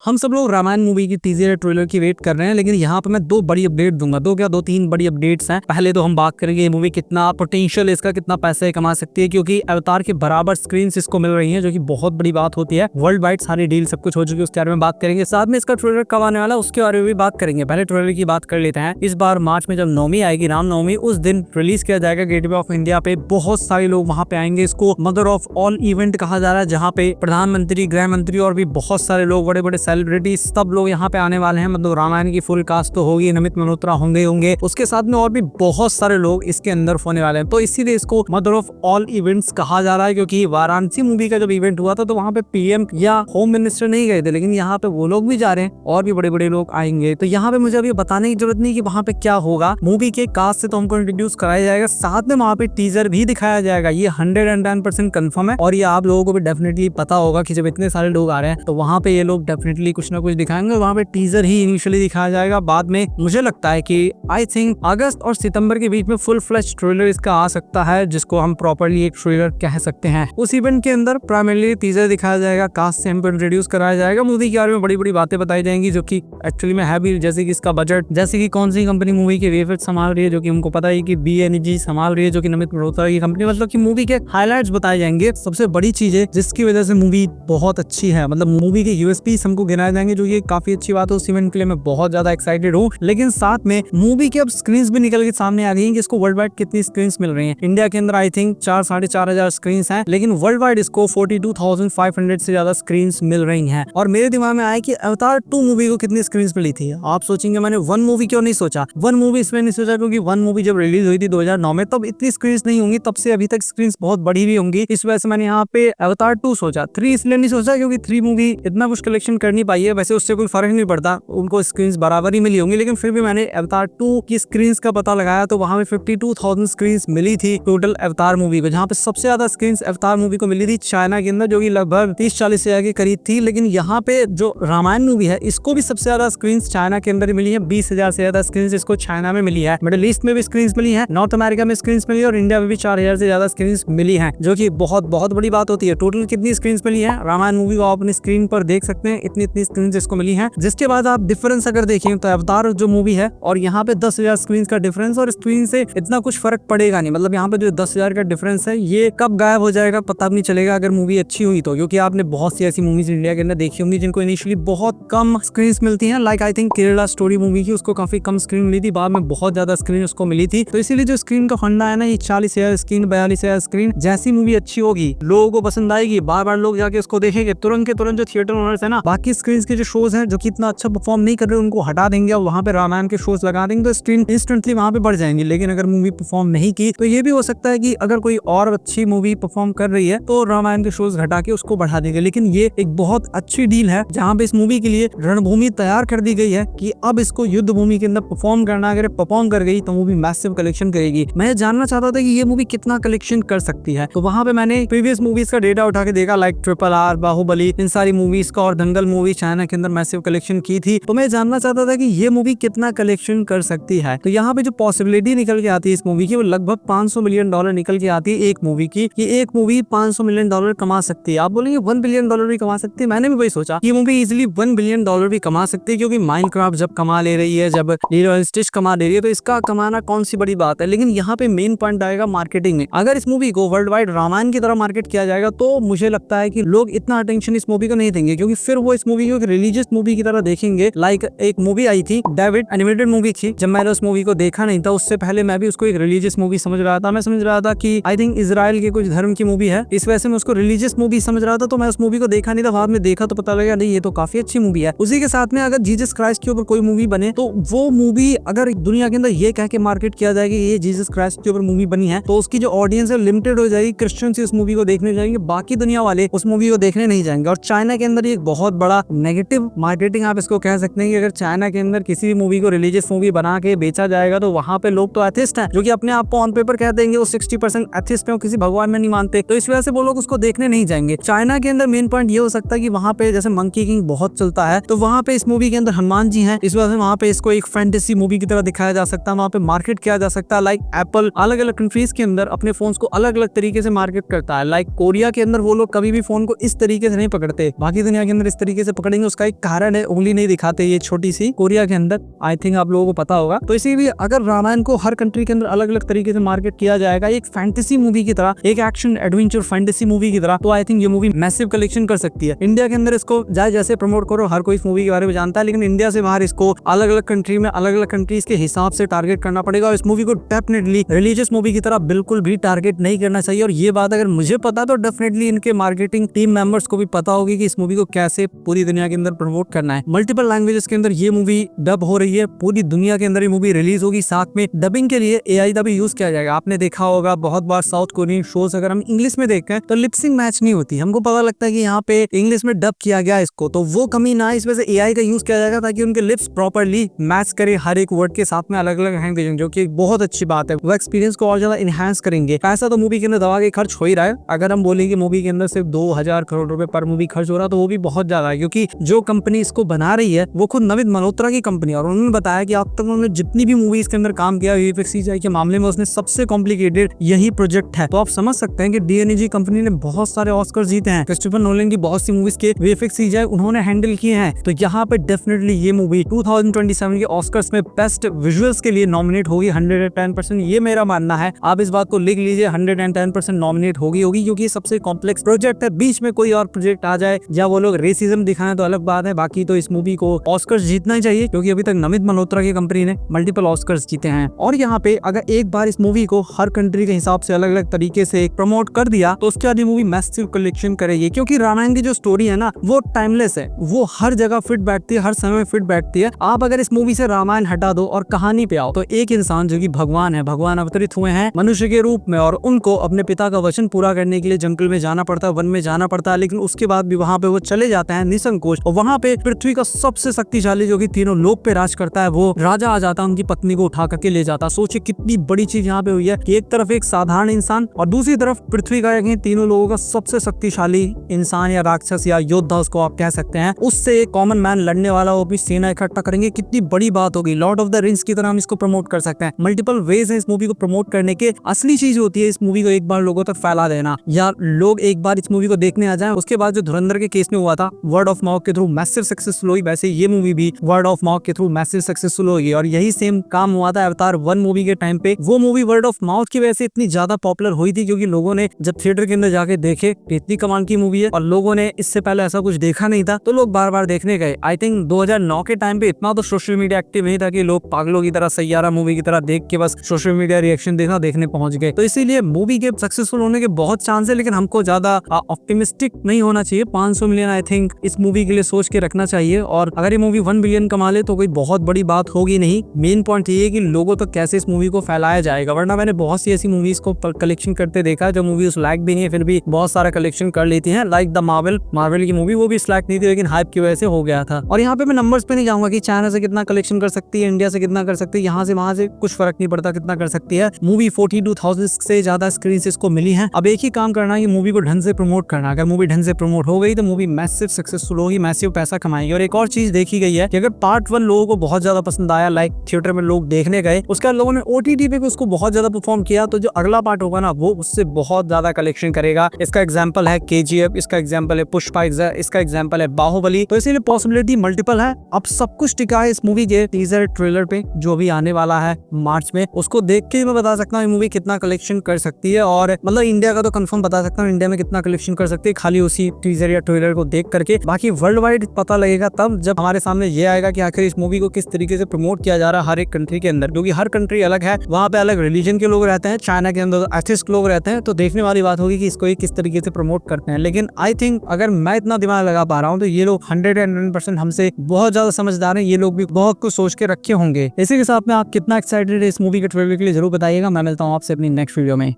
हम सब लोग रामायण मूवी की टीजर ट्रेलर की वेट कर रहे हैं, लेकिन यहाँ पे मैं दो बड़ी अपडेट दूंगा। दो तीन बड़ी अपडेट्स हैं। पहले तो हम बात करेंगे ये मूवी कितना पोटेंशियल, इसका कितना पैसे कमा सकती है, क्योंकि अवतार के बराबर स्क्रीन्स इसको मिल रही हैं, जो कि बहुत बड़ी बात होती है। वर्ल्ड वाइड सारी डील सब कुछ हो चुकी है, उसके बारे में बात करेंगे। साथ में इसका ट्रेलर कब आने वाला उसके बारे में भी बात करेंगे। पहले ट्रेलर की बात कर लेते हैं। इस बार मार्च में जब नवमी आएगी, रामनवमी, उस दिन रिलीज किया जाएगा गेटवे ऑफ इंडिया पे। बहुत सारे लोग वहां पे आएंगे। इसको मदर ऑफ ऑल इवेंट कहा जा रहा है, जहाँ पे प्रधानमंत्री, गृह मंत्री और भी बहुत सारे लोग, बड़े बड़े सेलिब्रिटी, सब लोग यहाँ पे आने वाले हैं। मतलब रामायण की फुल कास्ट तो होगी, नमित मल्होत्रा होंगे, उसके साथ में और भी बहुत सारे लोग इसके अंदर होने वाले हैं। तो इसीलिए इसको मदर ऑफ ऑल इवेंट्स कहा जा रहा है, क्योंकि वाराणसी मूवी का जब इवेंट हुआ था तो वहाँ पे पीएम या होम मिनिस्टर नहीं गए थे, लेकिन यहाँ पे वो लोग भी जा रहे हैं और भी बड़े बड़े लोग आएंगे। तो यहाँ पे मुझे अभी बताने की जरूरत नहीं कि वहाँ पे क्या होगा। मूवी के कास्ट से तो हमको इंट्रोड्यूस कराया जाएगा, साथ में वहाँ पे टीजर भी दिखाया जाएगा। ये 110% कंफर्म है। और ये आप लोगों को भी डेफिनेटली पता होगा कि जब इतने सारे लोग आ रहे हैं तो वहाँ पे ये लोग डेफिनेटली कुछ ना कुछ दिखाएंगे। वहाँ पे टीजर ही इनिशियली दिखाया जाएगा। बाद में मुझे लगता है कि आई थिंक अगस्त और सितंबर के बीच में फुल फ्लैश ट्रेलर इसका आ सकता है, जिसको हम प्रॉपर्ली एक ट्रेलर कह सकते हैं। उस इवेंट के अंदर प्राइमरली टीजर दिखाया जाएगा, कास्ट से हमको इंट्रोड्यूस कराया जाएगा, मूवी के बारे में बड़ी बड़ी बातें बताई जाएंगी, जो कि एक्चुअली में है भी, जैसे कि इसका बजट, जैसे कि कौन सी कंपनी मूवी के वीएफएक्स संभाल रही है, जो कि हमको पता है कि BNG संभाल रही है, जो कि नमित मल्होत्रा की कंपनी। मतलब कि मूवी के हाइलाइट्स बताए जाएंगे। सबसे बड़ी चीज है जिसकी वजह से मूवी बहुत अच्छी है, मतलब मूवी के यूएसपी हमको गिनाए जाएंगे, जो ये काफी अच्छी बात है। उस इवेंट के लिए मैं बहुत ज्यादा एक्साइटेड हूँ। लेकिन साथ में मूवी के अब स्क्रीन्स भी निकल के सामने आ गई हैं कि इसको वर्ल्ड वाइड कितनी स्क्रीन्स मिल रही हैं। इंडिया के अंदर आई थिंक 4-4.5 स्क्रीन्स हैं, लेकिन वर्ल्ड वाइड इसको 42,500 से ज्यादा स्क्रीन्स मिल रही हैं। और मेरे दिमाग में आया कि अवतार 2 मूवी को कितनी स्क्रीन्स मिली थी। आप सोचेंगे मैंने 1 मूवी क्यों नहीं सोचा। 1 मूवी इसमें नहीं सोचा क्योंकि 1 मूवी जब रिलीज हुई थी 2009 में, तब इतनी स्क्रीन्स नहीं होंगी, तब से अभी तक स्क्रीन्स बहुत बड़ी भी होंगी। इस वजह से मैंने यहाँ पे अवतार 2 सोचा। 3 इसलिए नहीं सोचा क्योंकि 3 मूवी इतना कुछ कलेक्शन कर नहीं पाई है। वैसे उससे कोई फर्क नहीं पड़ता, उनको स्क्रीन्स बराबर ही मिली होंगी, लेकिन फिर भी मैंने अवतार 2 की स्क्रीन्स का पता लगाया तो वहां पे 52,000 स्क्रीन्स मिली थी टोटल अवतार मूवी को, जहां पे सबसे ज्यादा स्क्रीन्स अवतार मूवी को मिली थी चाइना के अंदर, जो कि लगभग 30-40 हजार के करीब थी। लेकिन यहाँ पे जो रामायण मूवी है इसको भी सबसे ज्यादा स्क्रीन्स चाइना के अंदर मिली है। 20,000 से ज्यादा स्क्रीन्स इसको चाइना में मिली है, मिडिल ईस्ट में भी स्क्रीन्स मिली है, नॉर्थ अमेरिका में स्क्रीन्स मिली है, और इंडिया में भी 4,000 से ज्यादा स्क्रीन्स मिली है, जो की बहुत बड़ी बात होती है। टोटल कितनी स्क्रीन्स मिली है रामायण मूवी को आप अपनी स्क्रीन पर देख सकते हैं, इतनी स्क्रीन्स इसको मिली है। जिसके बाद आप डिफरेंस अगर देखें तो अवतार जो मूवी है और यहाँ पे 10,000 स्क्रीन का डिफरेंस, और स्क्रीन से इतना कुछ फर्क पड़ेगा नहीं। मतलब यहाँ पे जो 10,000 का डिफरेंस है ये कब गायब हो जाएगा पता भी नहीं चलेगा, अगर मूवी अच्छी हुई तो। क्योंकि आपने बहुत सी ऐसी मूवीज इंडिया के अंदर देखी होंगी जिनको इनिशियली बहुत कम स्क्रीन मिलती है। Like I think Kerala story movie की, उसको काफी कम स्क्रीन मिली थी, बाद में बहुत ज्यादा स्क्रीन उसको मिली थी। तो इसीलिए जो स्क्रीन का फंडा है ना, ये 40,000 स्क्रीन, 42,000 स्क्रीन, जैसी मूवी अच्छी होगी लोगों को पसंद आएगी, बार बार लोग जाके उसको देखेंगे, तुरंत के तुरंत जो थिएटर ओनर्स है ना, बाकी स्क्रीन के जो शोज है जो कि इतना अच्छा परफॉर्म नहीं कर रहे, उनको हटा देंगे और वहाँ पे रामायण के शोज लगा देंगे, तो स्क्रीन इंस्टेंटली वहाँ पे बढ़ जाएंगी। लेकिन अगर मूवी परफॉर्म नहीं की तो ये भी हो सकता है कि अगर कोई और अच्छी मूवी परफॉर्म कर रही है तो रामायण के शोज घटा के उसको बढ़ा देंगे। लेकिन ये एक बहुत अच्छी डील है, जहाँ पे इस मूवी के लिए रणभूमि तैयार कर दी गई है कि अब इसको युद्ध भूमि के अंदर परफॉर्म करना, अगर परफॉर्म कर गई तो मूवी मैसिव कलेक्शन करेगी। मैं जानना चाहता था कि ये मूवी कितना कलेक्शन कर सकती है, तो वहाँ पे मैंने प्रीवियस मूवीज का डेटा उठा के देखा, लाइक RRR, बाहुबली, इन सारी मूवीज का, और दंगल मूवी चाइना के अंदर मैसिव कलेक्शन की थी। तो मैं जानना चाहता था कि ये मूवी कितना कलेक्शन कर सकती है। तो यहाँ पे जो पॉसिबिलिटी निकल के आती है इस मूवी की, वो लगभग $500 मिलियन निकल के आती है एक मूवी की, कि एक मूवी $500 मिलियन कमा सकती है। आप बोलेंगे $1 बिलियन भी कमा सकती है। मैंने भी वही सोचा कि मूवी इजिली $1 बिलियन भी कमा सकती है, क्योंकि माइनक्राफ्ट जब कमा ले रही है, जब लीलो एंड स्टिच कमा ले रही है, तो इसका कमाना कौन सी बड़ी बात है। लेकिन यहाँ पे मेन पॉइंट आएगा मार्केटिंग में। अगर इस मूवी को वर्ल्ड वाइड रामायण की तरह मार्केट किया जाएगा तो मुझे लगता है कि लोग इतना अटेंशन इस मूवी को नहीं देंगे, क्योंकि फिर वो इस मूवी को एक रिलीजियस मूवी की तरह देखेंगे। लाइक एक मूवी आई थी डेविड, एनिमेटेड मूवी थी, जब मैंने उस मूवी को देखा नहीं था उससे पहले मैं भी उसको एक रिलीजियस मूवी समझ रहा था। मैं समझ रहा था कि आई थिंक इजराइल के कुछ धर्म की मूवी है, इस वजह से मैं उसको रिलीजियस मूवी समझ रहा था। तो मैं उस मूवी को देखा नहीं था, बाद में देखा तो पता लगा नहीं ये तो काफी अच्छी मूवी है। उसी के साथ में अगर जीसस क्राइस्ट के ऊपर कोई मूवी बने तो वो मूवी अगर दुनिया के अंदर ये कह के मार्केट किया जाएगा कि ये जीसस क्राइस्ट के ऊपर मूवी बनी है, तो उसकी जो ऑडियंस है लिमिटेड हो जाएगी। क्रिश्चियंस उस मूवी को देखने जाएंगे, बाकी दुनिया वाले उस मूवी को देखने नहीं जाएंगे। और चाइना के अंदर एक बहुत बड़ा नेगेटिव मार्केटिंग आप इसको कह सकते हैं कि अगर चाइना के अंदर किसी भी मूवी को रिलीजियस मूवी बना के बेचा जाएगा तो वहाँ पे लोग तो एथिस्ट हैं, जो कि अपने आप को ऑन पेपर कह देंगे वो 60% एथिस्ट है, किसी भगवान में नहीं मानते, तो इस वजह से वो लोग उसको देखने नहीं जाएंगे। चाइना के अंदर मेन पॉइंट ये हो सकता है कि वहाँ पे जैसे मंकी किंग बहुत चलता है, तो वहाँ पे इस मूवी के अंदर हनुमान जी हैं, इस वजह से वहाँ पे इसको एक फैंटेसी मूवी की तरह दिखाया जा सकता है, वहाँ पे मार्केट किया जा सकता है। लाइक एप्पल अलग अलग कंट्रीज के अंदर अपने फोन को अलग अलग तरीके से मार्केट करता है। लाइक कोरिया के अंदर वो लोग कभी भी फोन को इस तरीके से नहीं पकड़ते, बाकी दुनिया के अंदर इस तरीके से से पकड़ेंगे उसका एक कारण है, उंगली नहीं दिखाते ये छोटी सी कोरिया के अंदर, आई थिंक आप लोगों को पता होगा। तो इसीलिए अगर रामायण को हर कंट्री के अंदर अलग अलग तरीके से मार्केट किया जाएगा, एक फैंटेसी मूवी की तरह, एक एक्शन एडवेंचर फैंटेसी मूवी की तरह, तो आई थिंक ये मूवी मैसिव कलेक्शन कर सकती है। इंडिया के अंदर इसको जैसे प्रमोट करो, हर कोई इस मूवी के बारे में जानता है, लेकिन इंडिया से बाहर इसको अलग अलग कंट्री में अलग अलग कंट्रीज के हिसाब से टारगेट करना पड़ेगा। और इस मूवी को डेफिनेटली रिलीजियस मूवी की तरह बिल्कुल भी टारगेट नहीं करना चाहिए। और ये बात अगर मुझे पता तो डेफिनेटली इनके मार्केटिंग टीम मेंबर्स को भी पता होगी कि इस मूवी को कैसे पूरी दुनिया के अंदर प्रमोट करना है। मल्टीपल लैंग्वेजेस के अंदर ये मूवी डब हो रही है, पूरी दुनिया के अंदर ये मूवी रिलीज होगी। साथ में डबिंग के लिए AI का भी यूज किया जाएगा। आपने देखा होगा बहुत बार साउथ कोरियन शोज अगर हम इंग्लिश में देखते हैं तो लिपसिंग मैच नहीं होती, हमको पता लगता है कि यहाँ पे इंग्लिश में डब किया गया इसको, तो वो कमी ना, इस वजह से AI का यूज किया जाएगा ताकि उनके लिप्स प्रॉपर्ली मैच करे हर एक वर्ड के साथ में अलग अलग लैंग्वेज, जो कि बहुत अच्छी बात है। वो एक्सपीरियंस को और ज्यादा इनहांस करेंगे। पैसा तो मूवी के अंदर दवा के खर्च हो ही रहा है। अगर हम बोलेंगे मूवी के अंदर सिर्फ 2000 करोड़ रुपए पर मूवी खर्च हो रहा है तो वो भी बहुत ज्यादा है, क्योंकि जो कंपनी इसको बना रही है वो खुद नविद मल्होत्रा की कंपनी है। और उन्होंने बताया कि अब तक उन्होंने जितनी भी मूवी इसके अंदर काम किया VFX CGI के मामले में उसने सबसे कॉम्प्लिकेटेड यही प्रोजेक्ट है। तो आप समझ सकते हैं कि DNG कंपनी ने बहुत सारे ऑस्कर जीते हैं। क्रिस्टोफर नोलन की बहुत सी मूवीज के VFX CGI उन्होंने हैंडल किए हैं। तो यहाँ पे डेफिनेटली ये मूवी 2027 के ऑस्कर्स में बेस्ट विजुअल्स के लिए नॉमिनेट होगी 110%। ये मेरा मानना है, आप इस बात को लिख लीजिए, 110% नॉमिनेट होगी क्योंकि ये सबसे कॉम्प्लेक्स प्रोजेक्ट है। बीच में कोई और प्रोजेक्ट आ जाए या वो लोग रेसिज्म दिखाएं तो अलग बात है, बाकी तो इस मूवी को ऑस्कर्स जीतना ही चाहिए, क्योंकि अभी तक नमित मल्होत्रा की कंपनी ने मल्टीपल ऑस्कर्स जीते हैं। और यहाँ पे अगर एक बार इस मूवी को हर कंट्री के हिसाब से अलग अलग तरीके से प्रमोट कर दिया तो उसके बाद ये मूवी मैसिव कलेक्शन करेगी, क्योंकि रामायण की जो स्टोरी है ना वो टाइमलेस है, वो हर जगह फिट बैठती है, हर समय फिट बैठती है। आप अगर इस मूवी से रामायण हटा दो और कहानी पे आओ तो एक इंसान जो कि भगवान है, भगवान अवतरित हुए हैं मनुष्य के रूप में, और उनको अपने पिता का वचन पूरा करने के लिए जंगल में जाना पड़ता है, वन में जाना पड़ता है, लेकिन उसके बाद भी वहां पे वो चले जाते हैं निसंकोच। और वहां पे पृथ्वी का सबसे शक्तिशाली जो कि तीनों लोक पे राज करता है वो राजा आ जाता है, उनकी पत्नी को उठा करके ले जाता। सोचिए कितनी बड़ी चीज यहाँ पे हुई है कि एक तरफ एक साधारण इंसान और दूसरी तरफ पृथ्वी का तीनों लोगों का सबसे शक्तिशाली इंसान या राक्षस या योद्धा उसको आप कह सकते हैं, उससे एक कॉमन मैन लड़ने वाला, वो भी सेना इकट्ठा करेंगे। कितनी बड़ी बात होगी। लॉर्ड ऑफ द रिंग्स की तरह हम इसको प्रमोट कर सकते हैं। मल्टीपल वेज है इस मूवी को प्रमोट करने के। असली चीज होती है इस मूवी को एक बार लोगों तक फैला देना, या लोग एक बार इस मूवी को देखने आ जाएं। उसके बाद जो धुरंधर के केस में हुआ था वर्ड ऑफ माउथ के थ्रू मैसिव सक्सेसफुल हुई, वैसे ये मूवी भी वर्ड ऑफ माउथ के थ्रू मैसिव सक्सेसफुल होगी। और यही सेम काम हुआ था अवतार 1 मूवी के टाइम पे। वो मूवी वर्ड ऑफ माउथ की वजह से इतनी ज्यादा पॉपुलर हुई थी क्योंकि लोगों ने जब थिएटर के अंदर जाके देखे इतनी कमाल की मूवी है और लोगों ने इससे पहले ऐसा कुछ देखा नहीं था, तो लोग बार बार देखने गए। आई थिंक 2009 के टाइम पे इतना तो सोशल मीडिया एक्टिव नहीं था कि लोग पागलों की तरह सैयारा मूवी की तरह देख के बस सोशल मीडिया रिएक्शन देखने पहुंच गए। तो इसीलिए मूवी के सक्सेसफुल होने के बहुत चांस है, लेकिन हमको ज्यादा ऑप्टिमिस्टिक नहीं होना चाहिए। 500 मिलियन आई थिंक इस मूवी के लिए सोच के रखना चाहिए। और अगर ये मूवी 1 बिलियन कमा ले तो कोई बहुत बड़ी बात होगी नहीं। मेन पॉइंट ये है कि लोगों तक कैसे इस मूवी को फैलाया जाएगा, वरना मैंने बहुत सी ऐसी मूवीज को कलेक्शन करते देखा जो मूवी उस लायक भी नहीं है फिर भी बहुत सारा कलेक्शन कर लेती है। लाइक द मार्वल की मूवी, वो भी इस लायक नहीं थी लेकिन हाइप की वजह से हो गया था। और यहाँ पे मैं नंबर्स पे नहीं जाऊंगा कि चाइना से कितना कलेक्शन कर सकती है, इंडिया से कितना कर सकती है, यहाँ से वहां से कुछ फर्क नहीं पड़ता कितना कर सकती है। मूवी 42,000 से ज्यादा स्क्रीन इसको मिली है। अब एक ही काम करना है, मूवी को ढंग से प्रमोट करना। अगर मूवी ढंग से प्रमोट हो गई तो मूवी मैसिव सक्सेसफुल होगी, मैसिव पैसा कमाएगी। और एक और चीज देखी गई है कि अगर पार्ट 1 लोगों को बहुत ज्यादा पसंद आया, लाइक थिएटर में लोग देखने गए, उसके बाद लोगों ने OTT पे भी उसको बहुत ज्यादा परफॉर्म किया, तो जो अगला पार्ट होगा ना वो उससे बहुत ज्यादा कलेक्शन करेगा। इसका एग्जांपल है KGF, इसका एग्जांपल है पुष्पा, इसका एग्जांपल है बाहुबली। तो इसीलिए पॉसिबिलिटी मल्टीपल है। अब सब कुछ टिका है इस मूवी के टीजर ट्रेलर पे जो भी आने वाला है मार्च में। उसको देख के मैं बता सकता हूँ ये मूवी कितना कलेक्शन कर सकती है। और मतलब इंडिया का तो कंफर्म बता सकता हूँ इंडिया में कितना कलेक्शन कर सकती है खाली उसी टीजर या ट्रेलर को देख करके। बाकी वर्ल्ड वाइड पता लगेगा तब जब हमारे सामने ये आएगा कि आखिर इस मूवी को किस तरीके से प्रमोट किया जा रहा है हर एक कंट्री के अंदर, क्योंकि हर कंट्री अलग है, वहाँ पे अलग रिलीजन के लोग रहते हैं। चाइना के अंदर एथिस्ट लोग रहते हैं, तो देखने वाली बात होगी कि इसको किस तरीके से प्रमोट करते हैं। लेकिन आई थिंक अगर मैं इतना दिमाग लगा पा रहा हूँ तो ये लोग 110% हमसे बहुत ज्यादा समझदार हैं। ये लोग भी बहुत कुछ सोच के रखे होंगे। इसी के साथ में आप कितना एक्साइटेड है इस मूवी के ट्रेलर के लिए जरूर बताइएगा। मैं मिलता हूँ आपसे अपनी नेक्स्ट वीडियो में।